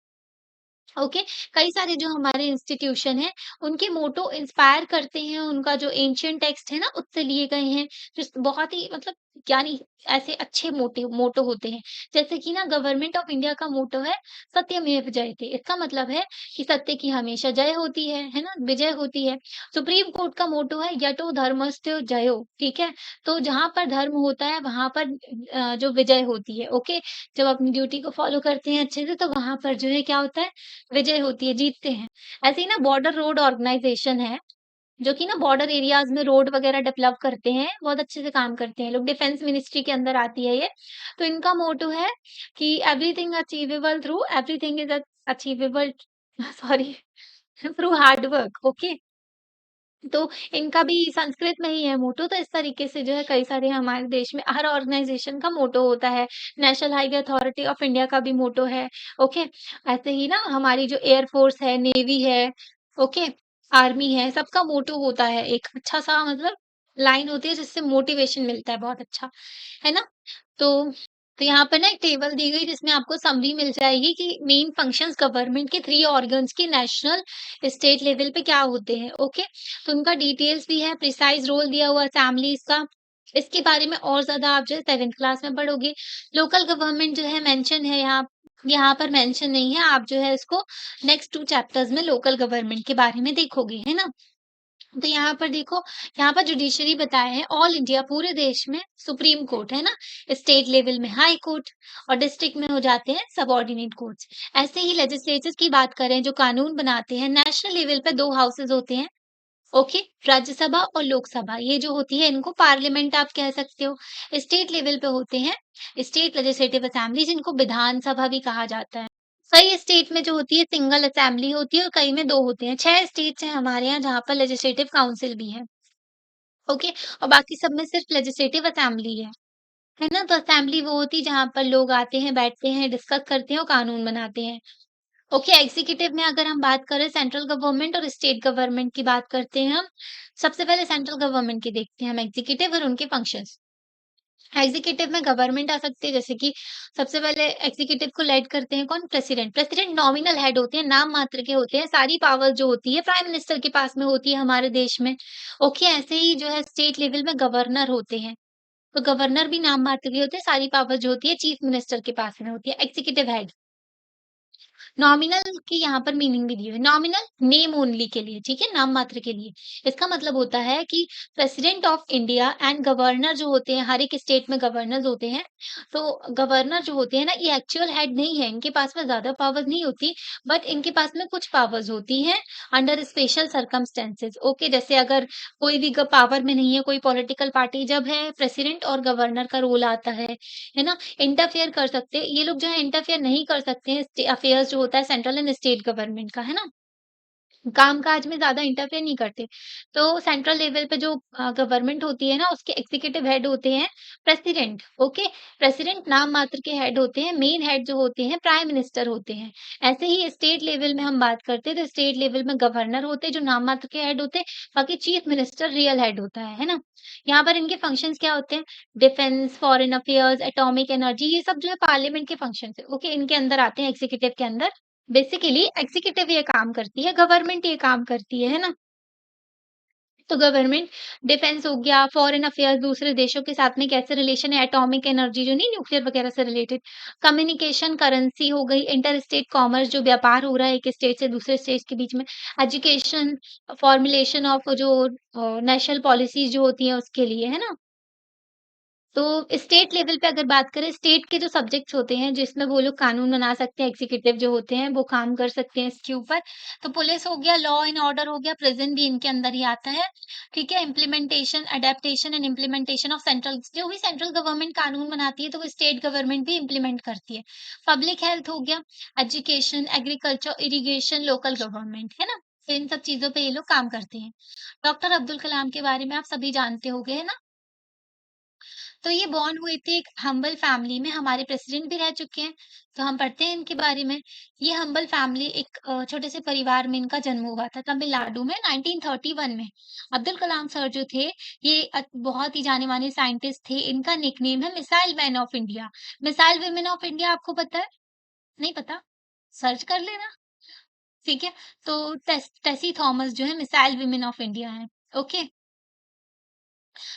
ओके, कई सारे जो हमारे इंस्टीट्यूशन हैं, उनके मोटो इंस्पायर करते हैं, उनका जो एंशिएंट टेक्स्ट है ना, उससे लिए गए हैं, जिस बहुत ही मतलब यानी ऐसे अच्छे मोटो होते हैं। जैसे कि ना गवर्नमेंट ऑफ इंडिया का मोटो है, सत्यमेव जयते। इसका मतलब है कि सत्य की हमेशा जय होती है ना? विजय होती है। सुप्रीम कोर्ट का मोटो है यतो धर्मस्थ जयो, ठीक है? तो जहाँ पर धर्म होता है, वहाँ पर जो विजय होती है, ओके? जब अपनी ड्यूटी को फॉलो करते हैं अच्छे से, तो वहाँ पर जो है क्या होता है विजय होती है, जीतते हैं। ऐसे ही ना बॉर्डर रोड ऑर्गनाइज़ेशन है, जो कि ना बॉर्डर एरियाज़ में रोड वगैरह डेवलप करते हैं, बहुत अच्छे से काम करते हैं लोग, डिफेंस मिनिस्ट्री के अंदर आती है ये। तो इनका मोटो है कि everything achievable through everything is achievable sorry through hard work, okay. तो इनका भी संस्कृत में ही है मोटो, तो इस तरीके से जो है कई सारे हमारे देश में हर ऑर्गनाइज़ेशन का मोटो होता है। National highway authority of India का भी मोटो है, ओके। ऐसे ही ना हमारी जो एयर फोर्स है, नेवी है, ओके, आर्मी है, सबका मोटो होता है एक अच्छा-सा मतलब लाइन होती है जिससे मोटिवेशन मिलता है बहुत अच्छा, है ना? तो तो यहाँ पे ना एक टेबल दी गई जिसमें आपको समरी मिल जाएगी कि मेन फंक्शंस गवर्नमेंट के 3 ऑर्गन्स के नेशनल, स्टेट लेवल पे क्या होते हैं, ओके? तो उनका डिटेल्स भी है, प्रिसाइज़ रोल दिया हुआ है असेंबलीज़ का। इसके बारे में और ज़्यादा आप जो है 7th क्लास में पढ़ोगे। लोकल गवर्नमेंट जो है मेंशन है यहाँ यहाँ पर मेंशन नहीं है, आप जो है इसको नेक्स्ट 2 चैप्टर्स में लोकल गवर्नमेंट के बारे में देखोगे, है ना? तो यहाँ पर देखो, यहाँ पर जुडिशरी बताया है ऑल इंडिया पूरे देश में सुप्रीम कोर्ट है ना, स्टेट लेवल में हाई कोर्ट और डिस्ट्रिक्ट में हो जाते हैं सबऑर्डिनेट कोर्ट्स। ऐसे ही लेजिस्लेचर्स की बात करें जो कानून बनाते हैं, नेशनल लेवल पे 2 हाउसेस होते हैं, ओके, राज्यसभा और लोकसभा ये जो होती है इनको पार्लियामेंट आप कह सकते हो। स्टेट लेवल पे होते हैं स्टेट लेजिस्लेटिव असेंबली जिनको विधानसभा भी कहा जाता है। कई स्टेट में जो होती है सिंगल असेंबली होती है और कई में 2 होते हैं। 6 स्टेट्स हैं हमारे यहाँ जहाँ पर लेजिस्लेटिव काउंसिल भी है, ओके, और बाकी सब में सिर्फ लेजिस्लेटिव असेंबली है ना? तो असेंबली वो होती है जहाँ पर लोग आते हैं, बैठते हैं, डिस्कस करते हैं और कानून बनाते हैं। ओके, एग्ज़ीक्यूटिव में अगर हम बात करें सेंट्रल गवर्नमेंट और स्टेट गवर्नमेंट की बात करते हैं हम। सबसे पहले सेंट्रल गवर्नमेंट की देखते हैं हम एग्ज़ीक्यूटिव और उनके फंक्शंस। एग्ज़ीक्यूटिव में गवर्नमेंट आ सकती है जैसे कि सबसे पहले एग्ज़ीक्यूटिव को लीड करते हैं कौन? प्रेसिडेंट। प्रेसिडेंट नॉमिनल हेड होते हैं, नाम मात्र के होते हैं, सारी पावर जो होती है प्राइम मिनिस्टर के पास में होती है हमारे देश में। ओके, ऐसे ही जो है स्टेट लेवल में गवर्नर होते हैं। तो गवर्नर भी नाम मात्र के होते हैं, सारी पावर जो होती है चीफ मिनिस्टर के पास में होती है, एग्ज़ीक्यूटिव हेड। नॉमिनल की यहाँ पर मीनिंग भी दी हुई है। नॉमिनल नेम ओनली के लिए, ठीक है? नाम मात्र के लिए। इसका मतलब होता है कि president of India and governor जो होते हैं, हर एक स्टेट में गवर्नर्स होते हैं। तो गवर्नर जो होते हैं ना, ये एक्चुअल हेड नहीं है, इनके पास में ज़्यादा पावर्स नहीं होती, बट इनके पास में कुछ पावर्स होती हैं अंडर स्पेशल सर्कमस्टेंसेस। ओके, जैसे अगर कोई भी पावर में नहीं है, कोई पॉलिटिकल पार्टी जब है, प्रेसिडेंट और गवर्नर का रोल आता है ना? इंटरफेयर कर सकते हैं, ये लोग जो है इंटरफेयर नहीं कर सकते हैं अफेयर्स जो होता है सेंट्रल एंड स्टेट गवर्नमेंट का, है ना? काम-काज में ज़्यादा इंटरफेयर नहीं करते। तो सेंट्रल लेवल पे जो गवर्नमेंट होती है ना, उसके एग्ज़ीक्यूटिव हेड होते हैं प्रेसिडेंट, ओके? प्रेसिडेंट नाम मात्र के हेड होते हैं, मेन हेड जो होते हैं प्राइम मिनिस्टर होते हैं। ऐसे ही स्टेट लेवल में हम बात करते हैं, तो स्टेट लेवल में गवर्नर होते हैं, जो नाम मात्र के हेड होते हैं, बाकी चीफ मिनिस्टर रियल हेड होता है ना? यहाँ पर इनके फंक्शंस क्या होते हैं? Defence, foreign affairs, atomic energy, ये सब जो है पार्लियामेंट के फंक्शंस है, ओके? इनके अंदर आते हैं एग्ज़ीक्यूटिव के अंदर। बेसिकली एग्ज़ीक्यूटिव ये काम करती है, गवर्नमेंट ये काम करती है ना? तो गवर्नमेंट डिफेंस हो गया, फॉरेन अफेयर्स दूसरे देशों के साथ में कैसे रिलेशन है, एटॉमिक एनर्जी जो नहीं न्यूक्लियर वगैरह से रिलेटेड, कम्युनिकेशन, करेंसी हो गई, इंटर स्टेट कॉमर्स जो व्यापार हो रहा है एक स्टेट से दूसरे स्टेट के बीच में, एजुकेशन, फॉर्मुलेशन ऑफ जो नेशनल पॉलिसीज़ जो होती हैं उसके लिए, है ना? तो स्टेट लेवल पे अगर बात करें, स्टेट के जो सब्जेक्ट्स होते हैं, जिसमें वो लोग कानून बना सकते हैं, एग्ज़ीक्यूटिव जो होते हैं, वो काम कर सकते हैं इसके ऊपर। तो पुलिस हो गया, लॉ एंड ऑर्डर हो गया, प्रिज़न भी इनके अंदर ही आता है, ठीक है? Implementation, adaptation and implementation of central जो भी सेंट्रल गवर्नमेंट कानून बनाती है, तो वो स्टेट गवर्नमेंट भी इम्प्लीमेंट करती है। पब्लिक हेल्थ हो गया, education, agriculture, irrigation, local government, है ना? तो इन सब चीज़ों पे ये लोग काम करते हैं। डॉक्टर अब्दुल कलाम के बारे में आप सभी जानते होंगे, है ना? तो ये बॉर्न हुए थे एक हम्बल फैमिली में, हमारे प्रेसिडेंट भी रह चुके हैं, तो हम पढ़ते हैं इनके बारे में। ये हम्बल फैमिली एक छोटे से परिवार में इनका जन्म हुआ था तमिलनाडु में 1931 में। अब्दुल कलाम सर जो थे, ये बहुत ही जाने-माने साइंटिस्ट थे, इनका निकनेम है missile man of India. Missile women of India आपको पता है? नहीं पता? सर्च कर लेना, ठीक है? तो टेसी थॉमस जो है मिसाइल वुमेन ऑफ इंडिया हैं, ओके?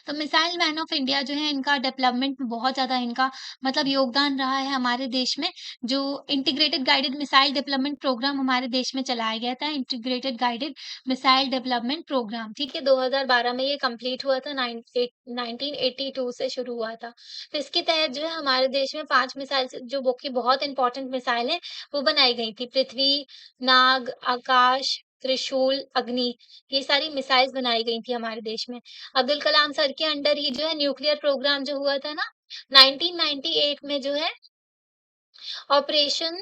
तो मिसाइल मैन ऑफ इंडिया जो है इनका डेवलपमेंट में बहुत ज़्यादा इनका मतलब योगदान रहा है हमारे देश में। जो integrated guided missile development programme हमारे देश में चलाया गया था, integrated guided missile development programme, ठीक है? 2012 में ये कंप्लीट हुआ था, 1982 से शुरू हुआ था। तो इसके तहत जो है हमारे देश में 5 मिसाइल जो वो कि बहुत इंपॉर्टेंट मिसाइल हैं, वो बनाई गई थी। पृथ्वी, नाग, आकाश, त्रिशूल, अग्नि, ये सारी मिसाइल्स बनाई गई थी हमारे देश में। अब्दुल कलाम सर के अंडर ही जो है न्यूक्लियर प्रोग्राम जो हुआ था ना 1998 में जो है ऑपरेशन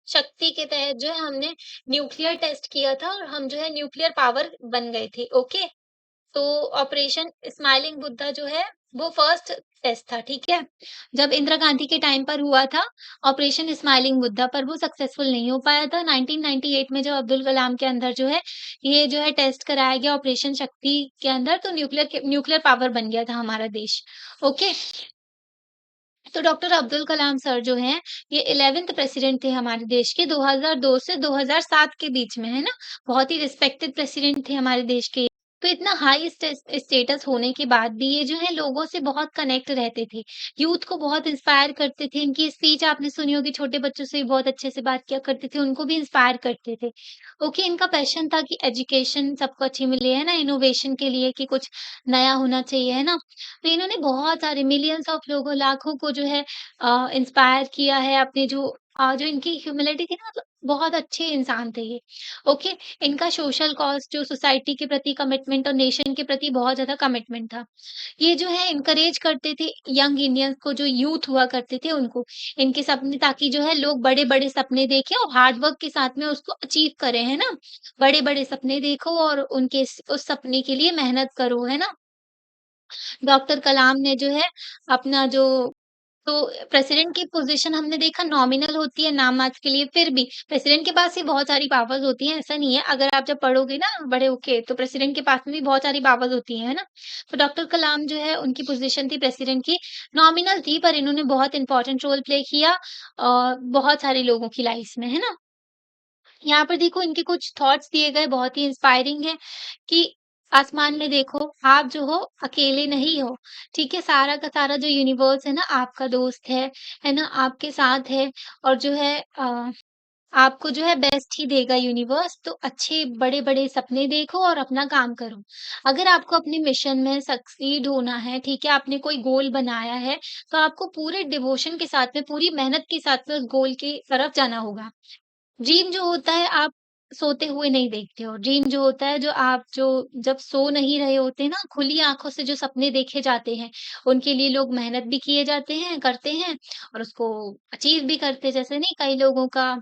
शक्ति के तहत जो है हमने न्यूक्लियर टेस्ट किया था और हम जो है न्यूक्लियर पावर बन गए थे, ओके? तो ऑपरेशन स्माइलिंग बुद्धा जो है वो फर्स्ट टेस्ट था, ठीक है? जब इंदिरा गांधी के टाइम पर हुआ था ऑपरेशन स्माइलिंग बुद्धा, पर वो सक्सेसफुल नहीं हो पाया था। 1998 में जब अब्दुल कलाम के अंदर जो है ये जो है टेस्ट कराया गया ऑपरेशन शक्ति के अंदर, तो न्यूक्लियर पावर बन गया था हमारा देश। ओके, तो डॉक्टर अब्दुल कलाम सर जो हैं, ये 11th प्रेसिडेंट थे हमारे देश के 2002 से 2007 के बीच में, है ना? बहुत ही रिस्पेक्टेड प्रेसिडेंट थे हमारे देश के। तो इतना हाई स्टेटस होने के बाद भी ये जो है लोगों से बहुत कनेक्ट रहते थे। यूथ को बहुत इंस्पायर करते थे। इनकी स्पीच आपने सुनी होगी, छोटे बच्चों से भी बहुत अच्छे से बात किया करते थे, उनको भी इंस्पायर करते थे। ओके, इनका पैशन था कि एजुकेशन सबको अच्छी मिले, है ना? इनोवेशन के लिए कि कुछ नया होना चाहिए, है ना? तो इन्होंने बहुत सारे मिलियंस ऑफ लोगों लाखों को जो है इंस्पायर किया है अपने जो इनकी ह्यूमिलिटी थी ना, मतलब बहुत अच्छे इंसान थे ये। ओके, इनका सोशल कॉज़ जो सोसाइटी के प्रति कमिटमेंट और नेशन के प्रति बहुत ज़्यादा कमिटमेंट था। ये जो है एनकरेज करते थे यंग इंडियंस को, जो यूथ हुआ करते थे उनको, इनके सपने, ताकि जो है लोग बड़े-बड़े सपने देखें और हार्ड वर्क के साथ में उसको अचीव करें, है ना? बड़े-बड़े सपने देखो और उनके उस सपने के लिए मेहनत करो, है ना? डॉक्टर कलाम ने जो है अपना जो तो प्रेसिडेंट की पोज़ीशन हमने देखा नॉमिनल होती है नाम मात्र के लिए, फिर भी प्रेसिडेंट के पास ही बहुत सारी पावर्स होती हैं, ऐसा नहीं है। अगर आप जब पढ़ोगे ना बड़े होके, तो प्रेसिडेंट के पास में भी बहुत सारी पावर्स होती हैं, है ना? तो डॉक्टर कलाम जो है उनकी पोज़ीशन थी प्रेसिडेंट की, नॉमिनल थी, पर इन्होंने बहुत इम्पोर्टेंट रोल प्ले किया बहुत सारे लोगों की लाइफ़ में, है ना? यहाँ पर देखो इनके कुछ थॉट्स दिए गए बहुत ही इंस्पायरिंग है कि आसमान में देखो, आप जो हो अकेले नहीं हो, ठीक है? सारा का सारा जो यूनिवर्स है ना आपका दोस्त है ना? आपके साथ है और जो है आपको जो है बेस्ट ही देगा यूनिवर्स, तो अच्छे बड़े-बड़े सपने देखो और अपना काम करो। अगर आपको अपने मिशन में सक्सीड होना है, ठीक है, आपने कोई गोल बनाया है, तो आपको पूरे डिवोशन के साथ में, पूरी मेहनत के साथ में उस गोल की तरफ जाना होगा। ड्रीम जो होता है आप सोते हुए नहीं देखते हो। ड्रीम जो होता है जो जब सो नहीं रहे होते ना, खुली आँखों से जो सपने देखे जाते हैं, उनके लिए लोग मेहनत भी किए जाते हैं करते हैं और उसको अचीव भी करते हैं। जैसे नहीं कई लोगों का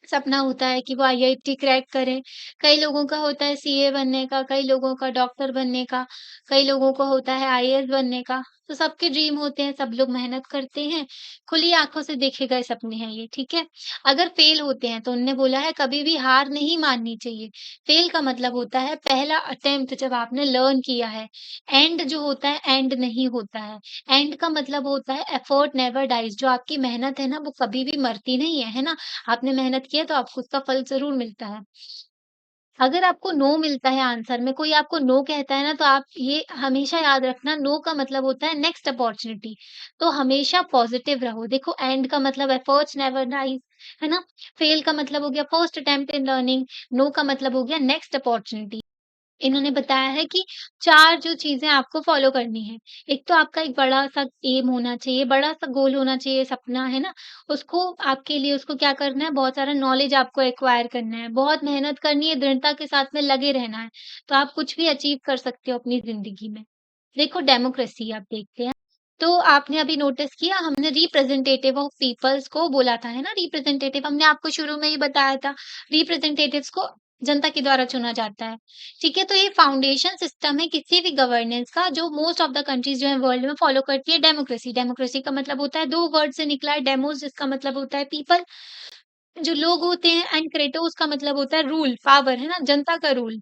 सपना होता है कि वो आईआईटी क्रैक करें, कई लोगों का होता है सीए बनने का, कई लोगों का डॉक्टर बनने का, कई लोगों को होता है आईएएस बनने का। तो सबके ड्रीम होते हैं, सब लोग मेहनत करते हैं, खुली आँखों से देखे गए सपने हैं ये, ठीक है? अगर फेल होते हैं तो उनने बोला है कभी भी हार नहीं माननी चाहिए। फेल का मतलब होता है पहला अटेम्प्ट जब आपने लर्न किया है। एंड जो होता है एंड नहीं होता है। एंड का मतलब होता है एफर्ट नेवर डाइज़ जो आपकी मेहनत है ना वो कभी भी मरती नहीं है ना? आपने मेहनत की है तो आपको उसका फल ज़रूर मिलता है। अगर आपको नो मिलता है आंसर में, कोई आपको नो कहता है ना तो आप ये हमेशा याद रखना नो का मतलब होता है नेक्स्ट अपॉर्च्युनिटी। तो हमेशा पॉजिटिव रहो। देखो एंड का मतलब एफर्ट्स नेवर डाइज़ है ना? फेल का मतलब हो गया first attempt in learning, no का मतलब हो गया नेक्स्ट अपॉर्च्युनिटी। इन्होंने बताया है कि 4 जो चीज़ें आपको फ़ॉलो करनी है। एक तो आपका एक बड़ा-सा एम होना चाहिए, बड़ा-सा गोल होना चाहिए, सपना, है ना? उसको आपके लिए उसको क्या करना है, बहुत सारा नॉलेज आपको एक्वायर करना है, बहुत मेहनत करनी है, दृढ़ता के साथ में लगे रहना है, तो आप कुछ भी अचीव कर सकते हो अपनी ज़िंदगी में। देखो डेमोक्रेसी आप देखते हैं, तो आपने अभी नोटिस किया हमने रिप्रेजेंटेटिव ऑफ पीपल्स को बोला था, है ना? रिप्रेजेंटेटिव हमने आपको शुरू में ही बताया था, रिप्रेजेंटेटिव्स को जनता के द्वारा चुना जाता है। ठीक है, तो ये फाउंडेशन सिस्टम है किसी भी गवर्नेंस का जो मोस्ट ऑफ द कंट्रीज़ जो है वर्ल्ड में फॉलो करती है डेमोक्रेसी। डेमोक्रेसी का मतलब होता है 2 वर्ड से निकला है डेमोस जिसका मतलब होता है पीपल, जो लोग होते हैं एंड क्रेटोस का मतलब होता है रूल, पावर है ना, जनता का rule.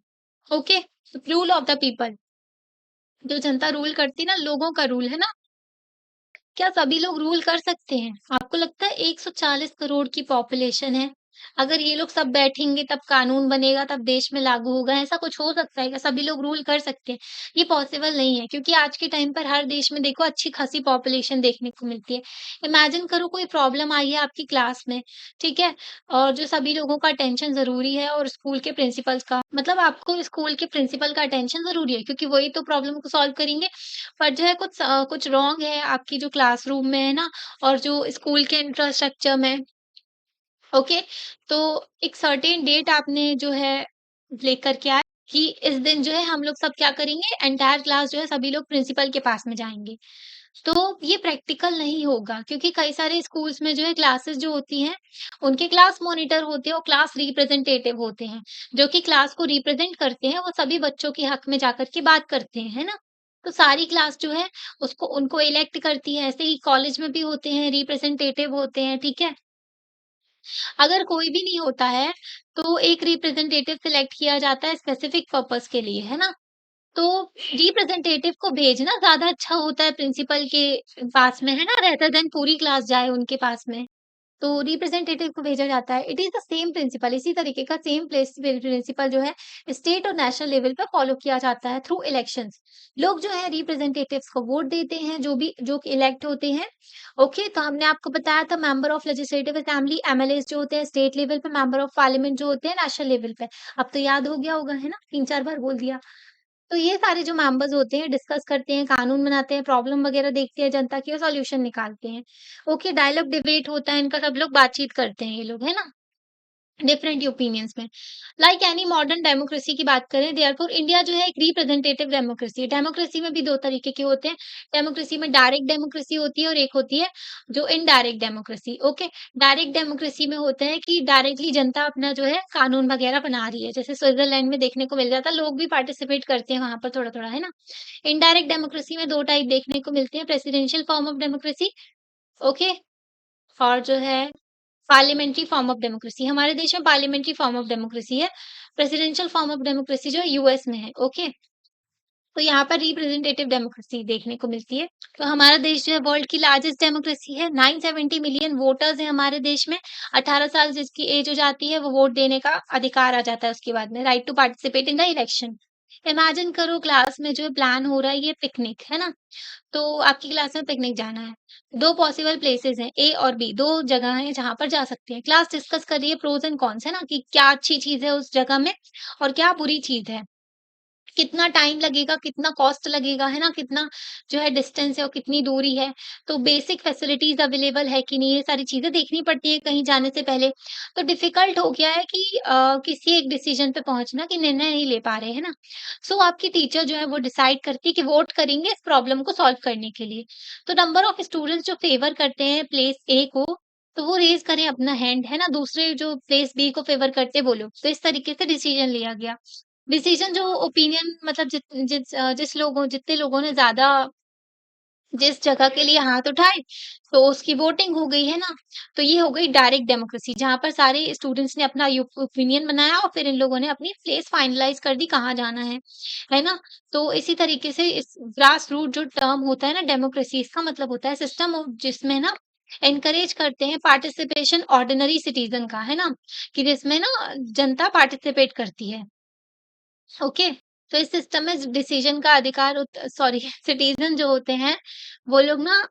Okay? Rule of the people जो जनता रूल करती है ना, लोगों का रूल है ना? क्या सभी लोग रूल कर सकते हैं? आपको लगता है 140 करोड़ की पॉपुलेशन है, अगर ये लोग सब बैठेंगे तब कानून बनेगा, तब देश में लागू होगा, ऐसा कुछ हो सकता है क्या? सभी लोग रूल कर सकते हैं? ये पॉसिबल नहीं है क्योंकि आज के टाइम पर हर देश में देखो अच्छी खासी पॉपुलेशन देखने को मिलती है। इमेजिन करो कोई प्रॉब्लम आई है आपकी क्लास में, ठीक है? और जो सभी लोगों का अटेंशन ज़रूरी है और स्कूल के प्रिंसिपल्स का मतलब आपको स्कूल के प्रिंसिपल का अटेंशन ज़रूरी है क्योंकि वही तो प्रॉब्लम को सॉल्व करेंगे। पर जो है कुछ रॉन्ग है आपकी जो क्लासरूम में है ना और जो स्कूल के इंफ्रास्ट्रक्चर में, ओके? तो एक सर्टेन डेट आपने जो है लेकर के आए कि इस दिन जो है हम लोग सब क्या करेंगे एंटायर क्लास जो है सभी लोग प्रिंसिपल के पास में जाएँगे। तो ये प्रैक्टिकल नहीं होगा क्योंकि कई सारे स्कूल्स में जो है क्लासेस जो होती हैं, उनके क्लास मॉनिटर होते हैं और क्लास रिप्रेजेंटेटिव होते हैं, जो कि क्लास को रिप्रेजेंट करते हैं, वो सभी बच्चों के हक में जाकर के बात करते हैं, है ना? तो सारी क्लास जो है उसको उनको इलेक्ट करती है, ऐसे ही कॉलेज में भी होते हैं, रिप्रेजेंटेटिव होते हैं, ठीक है? अगर कोई भी नहीं होता है, तो एक रिप्रेजेंटेटिव सिलेक्ट किया जाता है स्पेसिफिक पर्पज़ के लिए, है ना? तो रिप्रेजेंटेटिव को भेजना ज़्यादा अच्छा होता है प्रिंसिपल के पास में, है ना? रेदर देन पूरी क्लास जाए उनके पास में। तो रिप्रेजेंटेटिव को भेजा जाता है। It is the same principle इसी तरीके का सेम प्रिंसिपल जो है स्टेट और नेशनल लेवल पे फॉलो किया जाता है थ्रू इलेक्शंस। लोग जो है रिप्रेजेंटेटिव्स को वोट देते हैं जो इलेक्ट होते हैं। ओके, तो हमने आपको बताया था member of legislative assembly MLAs जो होते हैं स्टेट लेवल पे, मेंबर ऑफ पार्लियामेंट जो होते हैं नेशनल लेवल पे। अब तो याद हो गया होगा, है ना? 3-4 बार बोल दिया। तो ये सारे जो मेंबर्स होते हैं डिस्कस करते हैं, कानून बनाते हैं, प्रॉब्लम वगैरह देखते हैं जनता की और सॉल्यूशन निकालते हैं। ओके, डायलॉग डिबेट होता है इनका, सब लोग बातचीत करते हैं ये लोग, है ना? डिफरेंट ओपिनियंस में। लाइक एनी मॉडर्न डेमोक्रेसी की बात करें देयरफॉर इंडिया जो है एक रिप्रेजेंटेटिव डेमोक्रेसी है। डेमोक्रेसी में भी 2 तरीके के होते हैं। डेमोक्रेसी में डायरेक्ट डेमोक्रेसी होती है और एक होती है जो indirect democracy, okay? Direct democracy में होता है कि डायरेक्टली जनता अपना जो है कानून वगैरह बना रही है। जैसे स्विट्ज़रलैंड में देखने को मिल जाता है, लोग भी पार्टिसिपेट करते हैं वहाँ पर थोड़ा-थोड़ा, है ना? इनडायरेक्ट डेमोक्रेसी में 2 टाइप देखने को मिलते हैं, presidential form of democracy, okay? और जो है पार्लियामेंट्री फॉर्म ऑफ डेमोक्रेसी। हमारे देश में पार्लियामेंट्री फॉर्म ऑफ डेमोक्रेसी है। प्रेसिडेंशियल फॉर्म ऑफ डेमोक्रेसी जो है यूएस में है, ओके? तो यहाँ पर रिप्रेजेंटेटिव डेमोक्रेसी देखने को मिलती है। तो हमारा देश जो है वर्ल्ड की लार्जेस्ट डेमोक्रेसी है। 970 मिलियन वोटर्स हैं हमारे देश में। 18 साल जिसकी एज हो जाती है वो वोट देने का अधिकार आ जाता है उसके बाद में, right to participate in the election. Imagine करो क्लास में जो है प्लान हो रहा है ये पिकनिक, है ना? तो आपकी क्लास में पिकनिक जाना है। 2 पॉसिबल प्लेसेस हैं, ए और बी, 2 जगह हैं जहाँ पर जा सकते हैं। क्लास डिस्कस कर रही है प्रोस एंड कॉन्स, है ना? कि क्या अच्छी चीज़ है उस जगह में और क्या बुरी चीज़ है। कितना टाइम लगेगा, कितना कॉस्ट लगेगा, है ना? कितना जो है डिस्टेंस है और कितनी दूरी है। तो बेसिक फैसिलिटीज़ अवेलेबल है कि नहीं, ये सारी चीज़ें देखनी पड़ती है कहीं जाने से पहले। तो डिफ़िकल्ट हो गया है कि किसी एक डिसीज़न पे पहुँचना कि निर्णय नहीं ले पा रहे, है ना? सो आपकी टीचर जो है वो डिसाइड करती है कि वोट करेंगे इस प्रॉब्लम को सॉल्व करने के लिए। तो नंबर ऑफ स्टूडेंट्स जो फ़ेवर करते हैं प्लेस ए को, तो वो रेज़ करें अपना हैंड, है ना? दूसरे जो प्लेस बी को फ़ेवर करते हैं वो लोग। तो इस तरीके से डिसीज़न लिया गया। डिसीज़न जो ओपिनियन मतलब जितने लोगों ने ज़्यादा जिस जगह के लिए हाथ उठाए, तो उसकी वोटिंग हो गई, है ना? तो ये हो गई डायरेक्ट डेमोक्रेसी जहाँ पर सारे स्टूडेंट्स ने अपना यू ओपिनियन बनाया और फिर इन लोगों ने अपनी प्लेस फाइनलाइज़ कर दी कहाँ जाना है ना? तो इसी तरीके से इस ग्रास रूट जो टर्म होता है ना डेमोक्रेसी इसका मतलब होता है सिस्टम जिसमें ना एनकरेज करते हैं पार्टिसिपेशन ऑर्डिनरी सिटीज़न का, है ना? कि जिसमें ना जनता पार्टिसिपेट करती है। ओके, तो इस सिस्टम में डिसीजन का अधिकार सॉरी सिटीजन जो होते हैं, वो लोग ना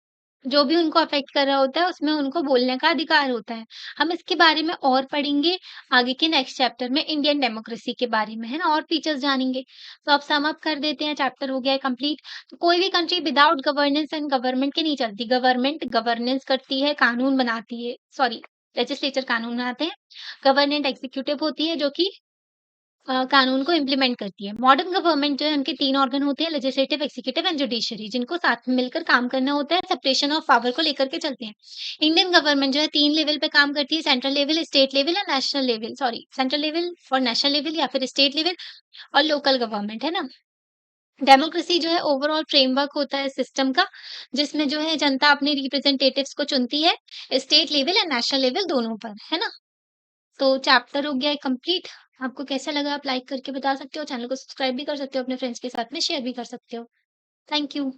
जो भी उनको अफेक्ट कर रहा होता है, उसमें उनको बोलने का अधिकार होता है। हम इसके बारे में और पढ़ेंगे आगे के नेक्स्ट चैप्टर में इंडियन डेमोक्रेसी के बारे में, है ना? और फीचर्स जानेंगे। तो अब सम अप कर देते हैं, चैप्टर हो गया है कंप्लीट। तो कोई भी country without governance and government के नहीं चलती। गवर्नमेंट गवर्नेंस करती है, कानून बनाती है सॉरी लेजिस्लेचर कानून बनाते हैं। गवर्नमेंट एग्जीक्यूटिव होती है जो कि कानून को इम्प्लीमेंट करती है। मॉडर्न गवर्नमेंट जो है उनके 3 ऑर्गन होते हैं लेजिस्लेटिव, एक्जीक्यूटिव एंड जुडिशरी जिनको साथ में मिलकर काम करना होता है, सेपरेशन ऑफ पावर को लेकर के चलते हैं। इंडियन गवर्नमेंट जो है 3 लेवल पे काम करती है, central level, state level and national level sorry central level और नेशनल लेवल या फिर स्टेट लेवल और लोकल गवर्नमेंट, है ना? डेमोक्रेसी जो है ओवरऑल फ्रेमवर्क होता है सिस्टम का, जिसमें जो है जनता अपने रिप्रेजेंटेटिव्स को चुनती है, state level and national level दोनों पर, है ना? तो चैप्टर हो गया है कंप्लीट। आपको कैसा लगा आप लाइक करके बता सकते हो, चैनल को सब्सक्राइब भी कर सकते हो, अपने फ्रेंड्स के साथ में शेयर भी कर सकते हो। Thank you.